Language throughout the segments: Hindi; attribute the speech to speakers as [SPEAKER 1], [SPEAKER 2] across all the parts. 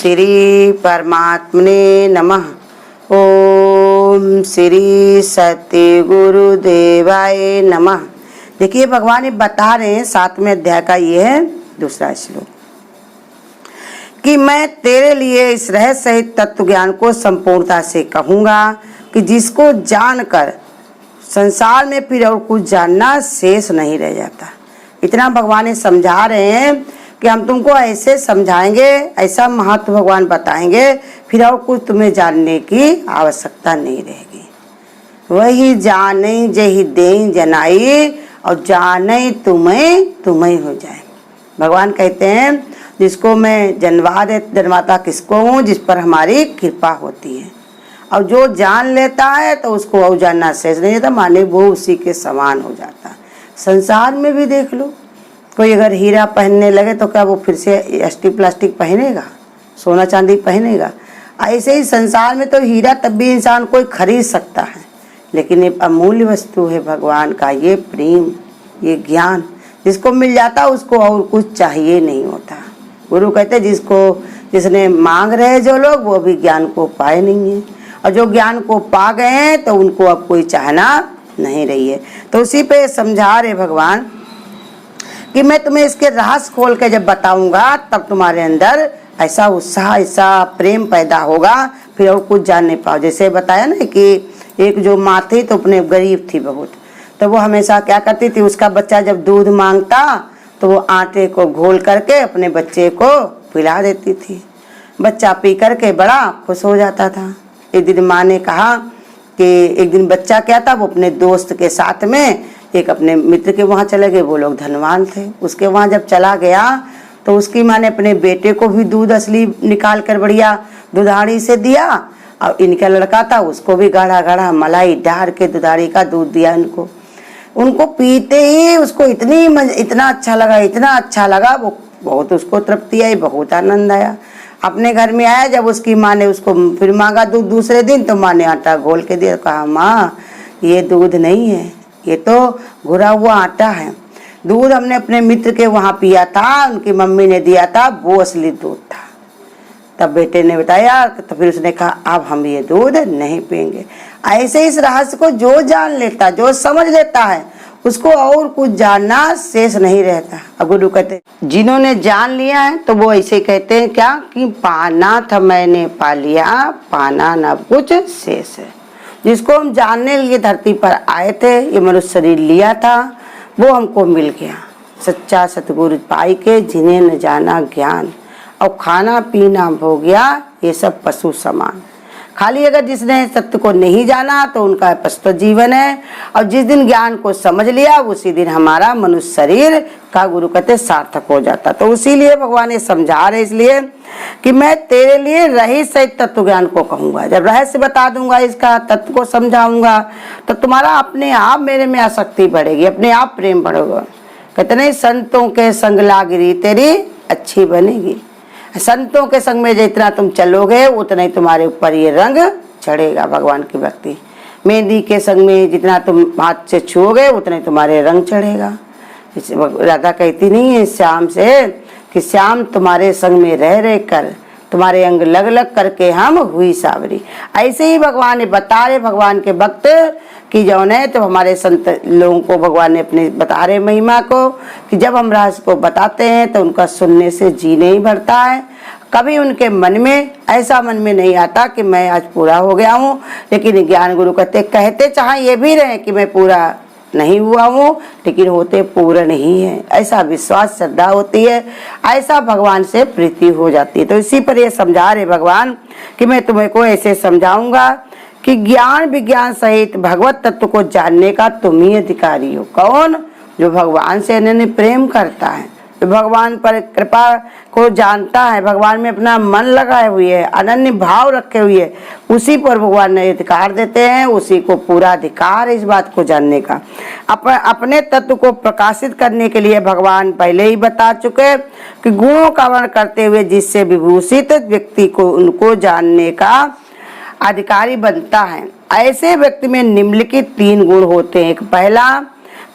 [SPEAKER 1] श्री परमात्मने नमः। ओम श्री सत्य गुरुदेवाय नमः। देखिए भगवान ये बता रहे हैं 7वें अध्याय का ये है दूसरा श्लोक कि मैं तेरे लिए इस रहस्य सहित तत्व ज्ञान को संपूर्णता से कहूँगा कि जिसको जानकर संसार में फिर और कुछ जानना शेष नहीं रह जाता। इतना भगवान ये समझा रहे हैं कि हम तुमको ऐसे समझाएंगे, ऐसा महत्व भगवान बताएंगे, फिर और कुछ तुम्हें जानने की आवश्यकता नहीं रहेगी। वही जाने जही दे जनाई और जाने तुम्हें हो जाए। भगवान कहते हैं जिसको मैं जन्माता किसको हूँ, जिस पर हमारी कृपा होती है, और जो जान लेता है तो उसको और जानना शेष नहीं रहता, माने वो उसी के समान हो जाता है। संसार में भी देख लो, कोई अगर हीरा पहनने लगे तो क्या वो फिर से एसटी प्लास्टिक पहनेगा, सोना चांदी पहनेगा? ऐसे ही संसार में तो हीरा तब भी इंसान कोई खरीद सकता है, लेकिन ये अमूल्य वस्तु है भगवान का ये प्रेम, ये ज्ञान, जिसको मिल जाता उसको और कुछ चाहिए नहीं होता। गुरु कहते जिसने मांग रहे जो लोग वो भी ज्ञान को पाए नहीं है, और जो ज्ञान को पा गए हैं तो उनको अब कोई चाहना नहीं रही है। तो उसी पे समझा रहे भगवान कि मैं तुम्हें इसके रहस्य खोल के जब बताऊंगा तब तुम्हारे अंदर ऐसा उत्साह, ऐसा प्रेम पैदा होगा, फिर और कुछ जान नहीं पाओ। जैसे बताया ना कि एक जो माँ थी तो अपने गरीब थी बहुत, तो वो हमेशा क्या करती थी, उसका बच्चा जब दूध मांगता तो वो आटे को घोल करके अपने बच्चे को पिला देती थी। बच्चा पी करके बड़ा खुश हो जाता था। एक दिन माँ ने कहा कि एक दिन बच्चा क्या था, वो अपने दोस्त के साथ में एक अपने मित्र के वहाँ चले गए। वो लोग धनवान थे। उसके वहाँ जब चला गया तो उसकी माँ ने अपने बेटे को भी दूध असली निकाल कर बढ़िया दुधारी से दिया, और इनका लड़का था उसको भी गाढ़ा गाढ़ा मलाई डाल के दुधारी का दूध दिया इनको। उनको पीते ही उसको इतना अच्छा लगा, वो बहुत उसको तृप्ति आई, बहुत आनंद आया। अपने घर में आया, जब उसकी माँ ने उसको फिर मांगा दूध दूसरे दिन, तो माँ ने आटा घोल के दिया। कहा माँ ये दूध नहीं है, ये तो घुरा हुआ आटा है। दूध हमने अपने मित्र के वहाँ पिया था, उनकी मम्मी ने दिया था, वो असली दूध था। तब बेटे ने बताया, तो फिर उसने कहा अब हम ये दूध नहीं पिएंगे। ऐसे इस रहस्य को जो जान लेता, जो समझ लेता है, उसको और कुछ जानना शेष नहीं रहता। अब गुरु कहते जिन्होंने जान लिया है तो वो ऐसे कहते हैं क्या कि पाना था मैंने पा लिया, पाना ना कुछ शेष है। जिसको हम जानने लिए धरती पर आए थे, ये मनुष्य शरीर लिया था, वो हमको मिल गया। सच्चा सतगुरु पाई के जिन्हें न जाना ज्ञान, और खाना पीना हो गया ये सब पशु समान। खाली अगर जिसने सत्य को नहीं जाना तो उनका पशु जीवन है, और जिस दिन ज्ञान को समझ लिया उसी दिन हमारा मनुष्य शरीर का गुरु कहते सार्थक हो जाता। तो उसीलिए भगवान ये समझा रहे इसलिए कि मैं तेरे लिए रहस्य सहित तत्व ज्ञान को कहूँगा। जब रहस्य बता दूंगा, इसका तत्व को समझाऊंगा, तो तुम्हारा अपने आप मेरे में आसक्ति बढ़ेगी, अपने आप प्रेम बढ़ेगा। कहते नहीं संतों के संग लागिरी तेरी अच्छी बनेगी। संतों के संग में जितना तुम चलोगे उतना ही तुम्हारे ऊपर ये रंग चढ़ेगा भगवान की भक्ति। मेहंदी के संग में जितना तुम हाथ से छुओगे उतना ही तुम्हारे रंग चढ़ेगा। राधा कहती नहीं है श्याम से कि श्याम तुम्हारे संग में रह कर तुम्हारे अंग लग लग करके हम हुई सावरी। ऐसे ही भगवान ने बता रहे, भगवान के भक्त कि जौन है तो हमारे संत लोगों को भगवान ने अपने बता रहे महिमा को कि जब हम रहस्य को बताते हैं तो उनका सुनने से जी नहीं भरता है। कभी उनके मन में ऐसा मन में नहीं आता कि मैं आज पूरा हो गया हूँ, लेकिन ज्ञान गुरु कहते चाहे ये भी रहे कि मैं पूरा नहीं हुआ हूँ, लेकिन होते पूर्ण ही है। ऐसा विश्वास श्रद्धा होती है, ऐसा भगवान से प्रीति हो जाती है। तो इसी पर ये समझा रहे भगवान कि मैं तुम्हें को ऐसे समझाऊंगा कि ज्ञान विज्ञान सहित भगवत तत्व को जानने का तुम ही अधिकारी हो। कौन? जो भगवान से अनन्य प्रेम करता है, जो भगवान पर कृपा को जानता है, भगवान में अपना मन लगाए हुए है, अनन्य भाव रखे हुए, उसी पर भगवान ने अधिकार देते हैं, उसी को पूरा अधिकार है इस बात को जानने का। अपने तत्व को प्रकाशित करने के लिए भगवान पहले ही बता चुके कि गुणों का वर्ण करते हुए जिससे विभूषित व्यक्ति को उनको जानने का अधिकारी बनता है। ऐसे व्यक्ति में निम्नलिखित 3 गुण होते हैं। एक पहला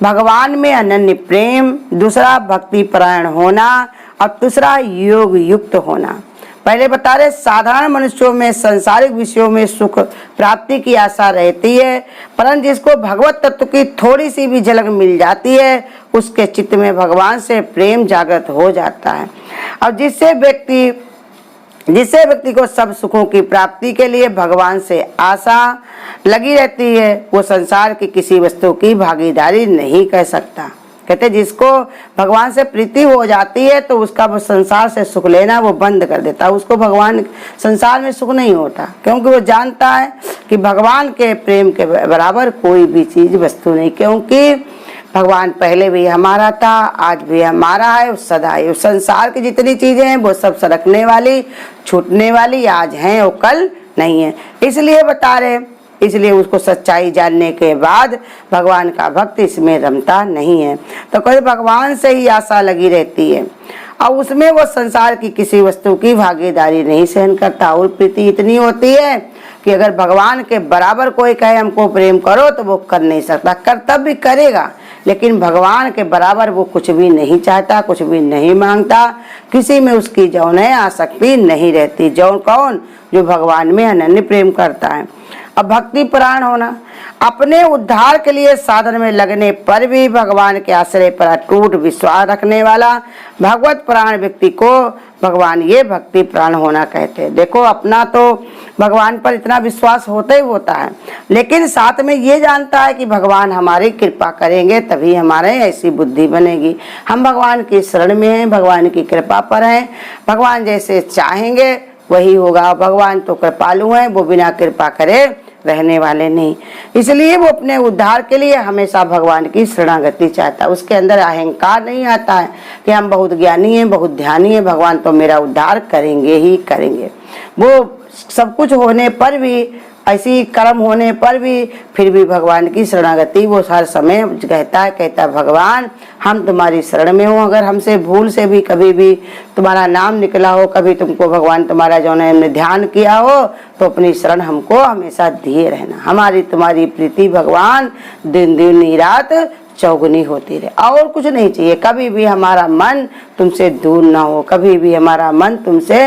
[SPEAKER 1] भगवान में अनन्य प्रेम, दूसरा भक्ति परायण होना, और तीसरा योग युक्त होना। पहले बता रहे साधारण मनुष्यों में सांसारिक विषयों में सुख प्राप्ति की आशा रहती है, परंतु जिसको भगवत तत्व की थोड़ी सी भी झलक मिल जाती है उसके चित्त में भगवान से प्रेम जागृत हो जाता है। और जिससे व्यक्ति को सब सुखों की प्राप्ति के लिए भगवान से आशा लगी रहती है वो संसार की किसी वस्तु की भागीदारी नहीं कर सकता। कहते जिसको भगवान से प्रीति हो जाती है तो उसका वो संसार से सुख लेना वो बंद कर देता है, उसको भगवान संसार में सुख नहीं होता, क्योंकि वो जानता है कि भगवान के प्रेम के बराबर कोई भी चीज वस्तु नहीं, क्योंकि भगवान पहले भी हमारा था, आज भी हमारा है, सदा है। संसार की जितनी चीजें हैं वो सब सरकने वाली, छूटने वाली, आज हैं और कल नहीं है। इसलिए बता रहे, इसलिए उसको सच्चाई जानने के बाद भगवान का भक्त इसमें रमता नहीं है। तो कोई भगवान से ही आशा लगी रहती है और उसमें वो संसार की किसी वस्तु की भागीदारी नहीं सहन करता। और प्रीति इतनी होती है कि अगर भगवान के बराबर कोई कहे हमको प्रेम करो तो वो कर नहीं सकता, कर्तव्य करेगा, लेकिन भगवान के बराबर वो कुछ भी नहीं चाहता, कुछ भी नहीं मांगता, किसी में उसकी जौन है आसक्ति नहीं रहती। जौन कौन? जो भगवान में अनन्य प्रेम करता है। अब भक्ति प्राण होना, अपने उद्धार के लिए साधन में लगने पर भी भगवान के आश्रय पर अटूट विश्वास रखने वाला भगवत प्राण व्यक्ति को भगवान ये भक्ति प्राण होना कहते हैं। देखो अपना तो भगवान पर इतना विश्वास होता ही होता है, लेकिन साथ में ये जानता है कि भगवान हमारी कृपा करेंगे तभी हमारे ऐसी बुद्धि बनेगी। हम भगवान की शरण में हैं, भगवान की कृपा पर हैं, भगवान जैसे चाहेंगे वही होगा। भगवान तो कृपालु हैं, वो बिना कृपा करे रहने वाले नहीं। इसलिए वो अपने उद्धार के लिए हमेशा भगवान की शरणागति चाहता है। उसके अंदर अहंकार नहीं आता है कि हम बहुत ज्ञानी हैं, बहुत ध्यानी हैं, भगवान तो मेरा उद्धार करेंगे ही करेंगे। वो सब कुछ होने पर भी, ऐसी कर्म होने पर भी, फिर भी भगवान की शरणागति वो हर समय कहता भगवान हम तुम्हारी शरण में हो। अगर हमसे भूल से भी कभी भी तुम्हारा नाम निकला हो, कभी तुमको भगवान तुम्हारा जो हमने ध्यान किया हो, तो अपनी शरण हमको हमेशा दिए रहना। हमारी तुम्हारी प्रीति भगवान दिन दिन रात चौगुनी होती रहे, और कुछ नहीं चाहिए। कभी भी हमारा मन तुमसे दूर ना हो, कभी भी हमारा मन तुमसे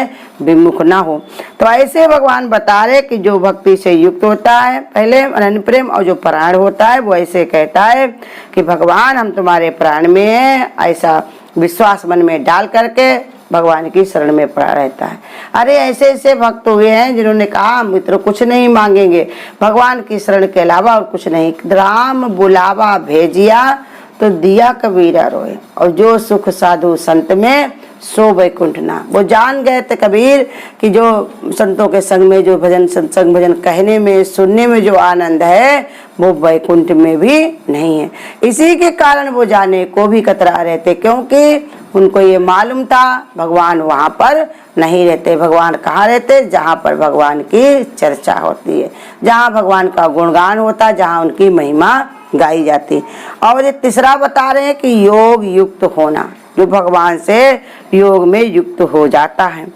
[SPEAKER 1] विमुख ना हो। तो ऐसे भगवान बता रहे कि जो भक्ति से युक्त होता है पहले अनन्य प्रेम, और जो प्राण होता है वो ऐसे कहता है कि भगवान हम तुम्हारे प्राण में हैं, ऐसा विश्वास मन में डाल करके भगवान की शरण में पड़ा रहता है। अरे ऐसे ऐसे भक्त हुए हैं जिन्होंने कहा मित्र कुछ नहीं मांगेंगे, भगवान की शरण के अलावा और कुछ नहीं। राम बुलावा भेजिया तो दिया कबीरा रोए, और जो सुख साधु संत में सो वैकुंठ ना। वो जान गए थे कबीर कि जो संतों के संग में जो भजन सत्संग भजन कहने में सुनने में जो आनंद है वो वैकुंठ में भी नहीं है। इसी के कारण वो जाने को भी कतरा रहते, क्योंकि उनको ये मालूम था भगवान वहाँ पर नहीं रहते। भगवान कहाँ रहते? जहाँ पर भगवान की चर्चा होती है, जहाँ भगवान का गुणगान होता है, जहाँ उनकी महिमा गाई जाती। और ये तीसरा बता रहे हैं कि योग युक्त होना, जो भगवान से योग में युक्त हो जाता है।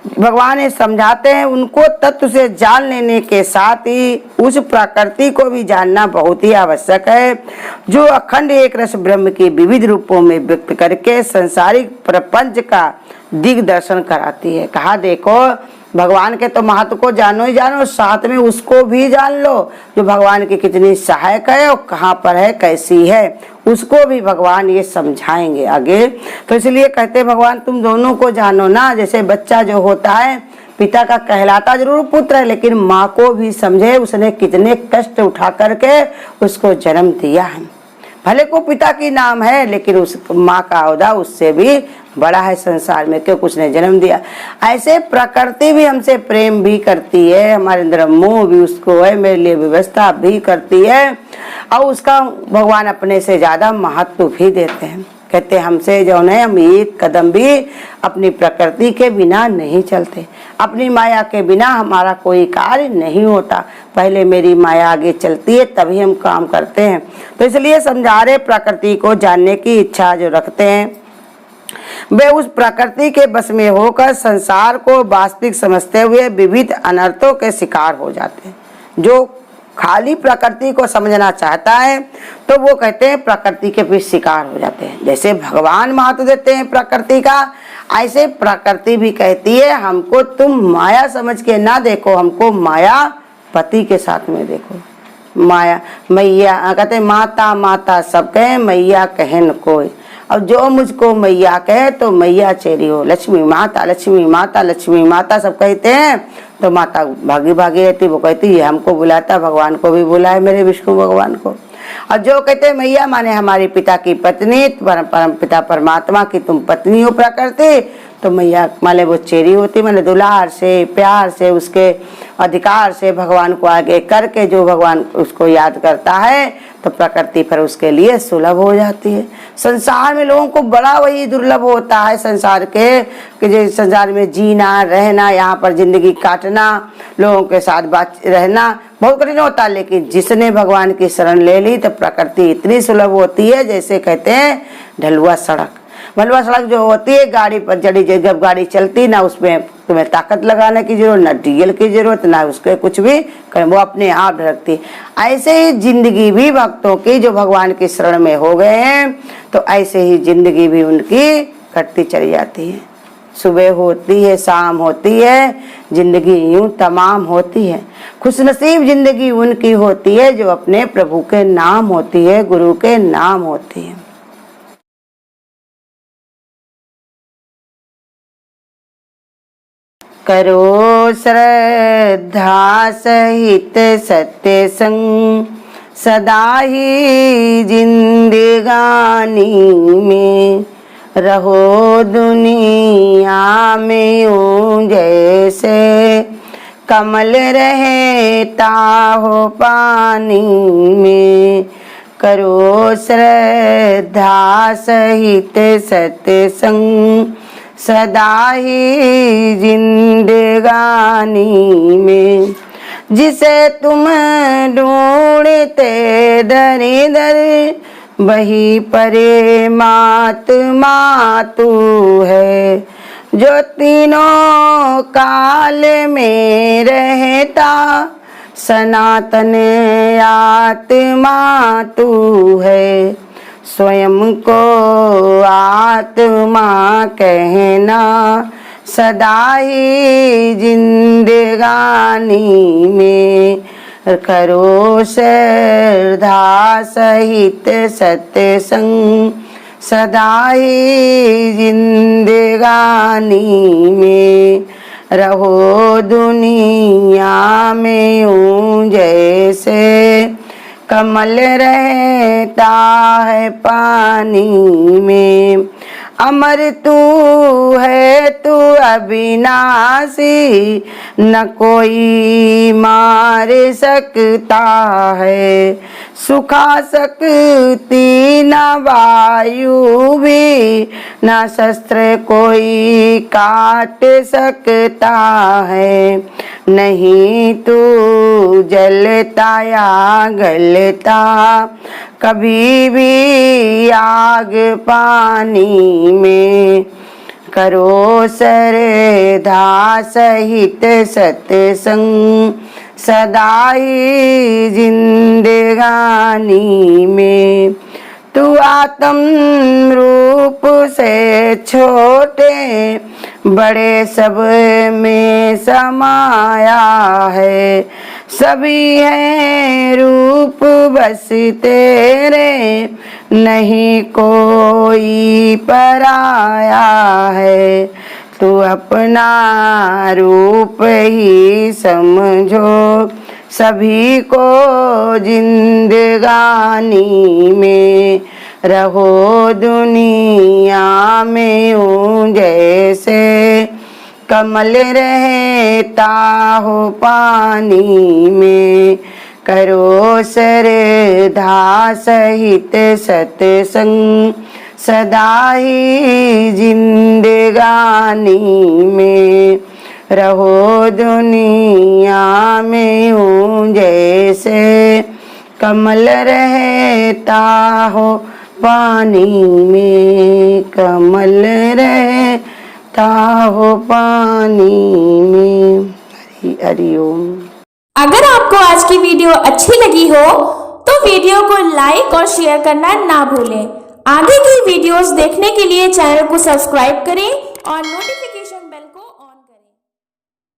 [SPEAKER 1] भगवान ये समझाते हैं उनको तत्व से जान लेने के साथ ही उस प्रकृति को भी जानना बहुत ही आवश्यक है, जो अखंड एक रस ब्रह्म के विविध रूपों में व्यक्त करके संसारिक प्रपंच का दिग्दर्शन कराती है। कहा देखो भगवान के तो महत्व को जानो ही जानो, साथ में उसको भी जान लो जो भगवान की कितनी सहायक है और कहाँ पर है, कैसी है, उसको भी भगवान ये समझाएंगे आगे। तो इसलिए कहते भगवान तुम दोनों को जानो ना। जैसे बच्चा जो होता है पिता का कहलाता जरूर पुत्र है, लेकिन माँ को भी समझे उसने कितने कष्ट उठा करके उसको जन्म दिया है। भले को पिता की नाम है, लेकिन उस माँ का औहदा उससे भी बड़ा है संसार में, क्योंकि उसने जन्म दिया। ऐसे प्रकृति भी हमसे प्रेम भी करती है, हमारे अंदर मोह भी उसको है, मेरे लिए व्यवस्था भी करती है, और उसका भगवान अपने से ज्यादा महत्व भी देते हैं। कहते हमसे जो है हम एक कदम भी अपनी प्रकृति के बिना नहीं चलते, अपनी माया के बिना हमारा कोई कार्य नहीं होता। पहले मेरी माया आगे चलती है तभी हम काम करते हैं। तो इसलिए समझा रहे प्रकृति को जानने की इच्छा जो रखते हैं वे उस प्रकृति के बस में होकर संसार को वास्तविक समझते हुए विविध अनर्थों के शिकार हो जाते हैं। जो खाली प्रकृति को समझना चाहता है तो वो कहते हैं प्रकृति के भी शिकार हो जाते हैं। जैसे भगवान महत्व देते हैं प्रकृति का, ऐसे प्रकृति भी कहती है हमको तुम माया समझ के ना देखो, हमको माया पति के साथ में देखो। माया मैया कहते माता माता सब कहे, मैया कहे न कोई। अब जो मुझको मैया कहे तो मैया चेरी हो। लक्ष्मी माता लक्ष्मी माता लक्ष्मी माता सब कहते हैं तो माता भागी भागी रहती। वो कहती है हमको बुलाता, भगवान को भी बुलाए, मेरे विष्णु भगवान को। और जो कहते मैया माने हमारे पिता की पत्नी, परम पिता परमात्मा की तुम पत्नी हो प्रकृति, तो मैया माने वो चेरी होती, माने दुलार से प्यार से उसके अधिकार से भगवान को आगे करके जो भगवान उसको याद करता है तो प्रकृति फिर उसके लिए सुलभ हो जाती है। संसार में लोगों को बड़ा वही दुर्लभ होता है संसार के कि जो संसार में जीना रहना, यहाँ पर जिंदगी काटना, लोगों के साथ बात रहना बहुत कठिन होता है। लेकिन जिसने भगवान की शरण ले ली तो प्रकृति इतनी सुलभ होती है, जैसे कहते हैं ढलुआ सड़क। ढलुआ सड़क जो होती है गाड़ी पर चढ़ी, जब गाड़ी चलती ना उसमें तुम्हें ताकत लगाने की जरूरत, ना डीजल की जरूरत, ना उसके कुछ भी, वो अपने आप ढलकती। ऐसे ही जिंदगी भी भक्तों की जो भगवान की शरण में हो गए हैं तो ऐसे ही जिंदगी भी उनकी कटती चली जाती है। सुबह होती है, शाम होती है, जिंदगी यूं तमाम होती है। खुशनसीब जिंदगी उनकी होती है जो अपने प्रभु के नाम होती है, गुरु के नाम होती है। करो श्रद्धा सहित सत्य संग, सदा ही जिंदगानी में रहो दुनिया में यूं जैसे कमल रहता हो पानी में। करो श्रद्धा सहित सत्य संग, सदा ही जिंदगानी में। जिसे तुम ढूंढते दर दर, वही परमात्मा तू है। जो तीनों काल में रहता, सनातन आत्मा तू है। स्वयं को आत्मा कहना, सदा ही जिंदगानी में। करो श्रद्धा सहित सत्य संग, सदा ही जिंदगानी में। रहो दुनिया में यूं जैसे कमल रहता है पानी में। अमर तू है तू अविनाशी, न कोई मार सकता है। सुखा सकती न वायु भी, न शस्त्र कोई काट सकता है। नहीं तू जलता या गलता, कभी भी आग पानी में। करो श्रद्धा सहित सत्य संग, सदा ही जिंदगानी में। तू आत्म रूप से छोटे बड़े सब में समाया है। सभी है रूप बस तेरे, नहीं कोई पराया है। तू अपना रूप ही समझो, सभी को जिंदगानी में। रहो दुनिया में यूं जैसे कमल रहता हो पानी में। करो श्रद्धा सहित सत्संग, सदा ही जिंदगानी में। रहो दुनिया में यूं जैसे कमल रहता हो पानी में। कमल रहता हो पानी में। हरि ओम।
[SPEAKER 2] अगर आपको आज की वीडियो अच्छी लगी हो तो वीडियो को लाइक और शेयर करना ना भूलें। आगे की वीडियोस देखने के लिए चैनल को सब्सक्राइब करें और नोटिफिकेशन बेल को